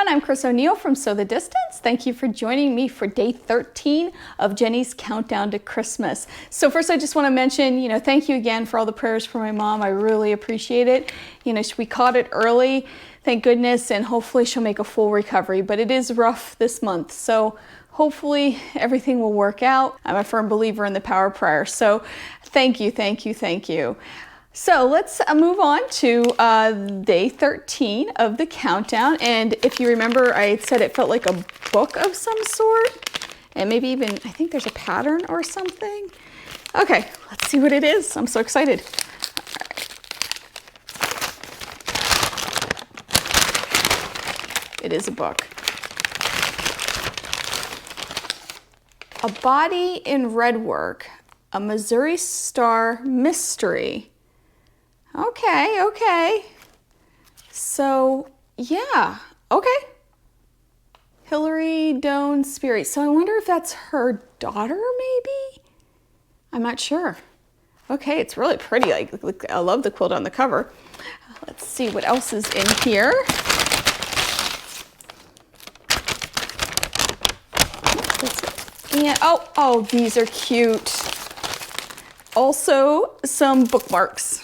everyone, I'm Chris O'Neill from Sew the Distance. Thank you for joining me for day 13 of Jenny's Countdown to Christmas. So first I just want to mention, thank you again for all the prayers for my mom. I really appreciate it. We caught it early, thank goodness, and hopefully she'll make a full recovery, but it is rough this month. So hopefully everything will work out. I'm a firm believer in the power of prayer. So thank you, thank you, thank you. So let's move on to day 13 of the countdown. And if you remember, I had said it felt like a book of some sort. And maybe even, I think there's a pattern or something. Okay, let's see what it is. I'm so excited. It is a book. A Body in Red Work, a Missouri Star Mystery. Okay. So, yeah, okay. Hillary Doan Sperry. So I wonder if that's her daughter, maybe? I'm not sure. Okay, it's really pretty. I love the quilt on the cover. Let's see what else is in here. And, oh, these are cute. Also, some bookmarks.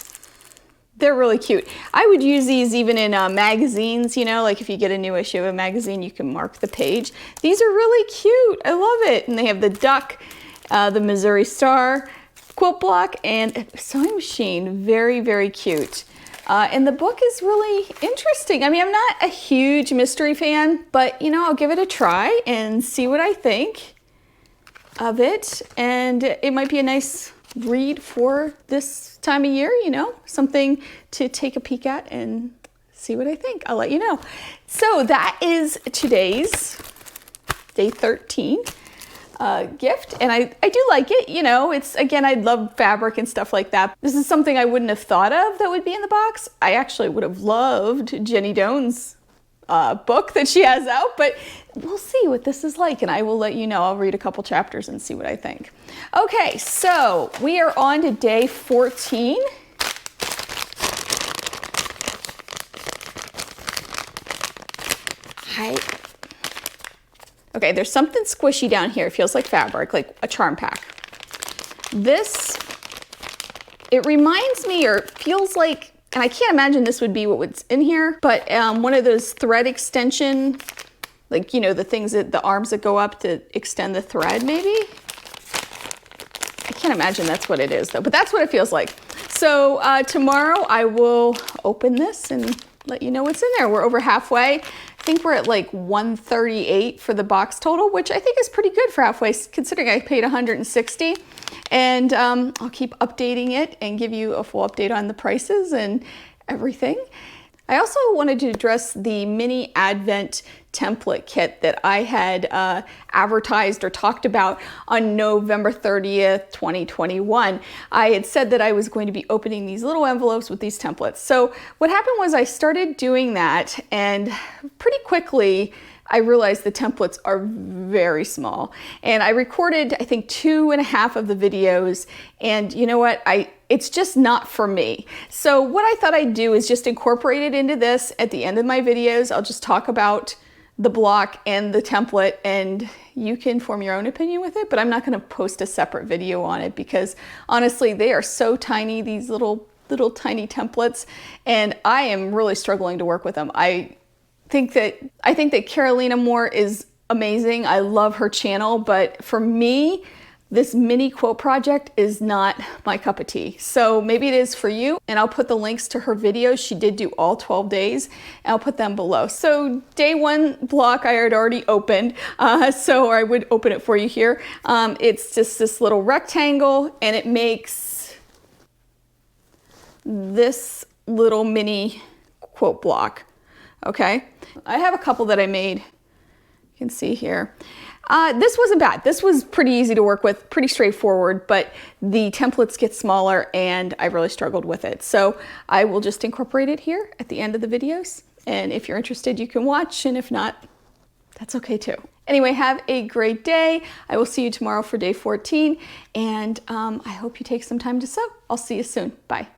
They're really cute. I would use these even in magazines, like if you get a new issue of a magazine, you can mark the page. These are really cute. I love it. And they have the duck, the Missouri Star quilt block, and a sewing machine. Very, very cute. And the book is really interesting. I mean, I'm not a huge mystery fan, but I'll give it a try and see what I think of it. And it might be a nice read for this time of year, something to take a peek at and see what I think. I'll let you know. So that is today's day 13 gift, and I do like it. It's, again, I love fabric and stuff like that. This is something I wouldn't have thought of that would be in the box. I actually would have loved Jenny Doan's book that she has out, but we'll see what this is like, and I will let you know. I'll read a couple chapters and see what I think. Okay, so we are on to day 14. Okay, there's something squishy down here. It feels like fabric, like a charm pack. This, it reminds me, or feels like, and I can't imagine this would be what's in here, but one of those thread extension, like, the things that the arms that go up to extend the thread, maybe? I can't imagine that's what it is though, but that's what it feels like. So tomorrow I will open this and let you know what's in there. We're over halfway. I think we're at like 138 for the box total, which I think is pretty good for halfway, considering I paid 160. And I'll keep updating it and give you a full update on the prices and everything. I also wanted to address the mini Advent template kit that I had advertised or talked about on November 30th, 2021. I had said that I was going to be opening these little envelopes with these templates. So what happened was I started doing that, and pretty quickly I realized the templates are very small. And I recorded, I think, 2.5 of the videos, and you know what? It's just not for me. So what I thought I'd do is just incorporate it into this at the end of my videos. I'll just talk about the block and the template, and you can form your own opinion with it, but I'm not gonna post a separate video on it because honestly, they are so tiny, these little tiny templates, and I am really struggling to work with them. I think that Carolina Moore is amazing. I love her channel, but for me, this mini quilt project is not my cup of tea. So maybe it is for you, and I'll put the links to her videos. She did do all 12 days, and I'll put them below. So day 1 block I had already opened, so I would open it for you here. It's just this little rectangle, and it makes this little mini quilt block, okay? I have a couple that I made, you can see here. This wasn't bad. This was pretty easy to work with, pretty straightforward, but the templates get smaller and I really struggled with it. So I will just incorporate it here at the end of the videos. And if you're interested, you can watch, and if not, that's okay too. Anyway, have a great day. I will see you tomorrow for day 14, and I hope you take some time to sew. I'll see you soon. Bye.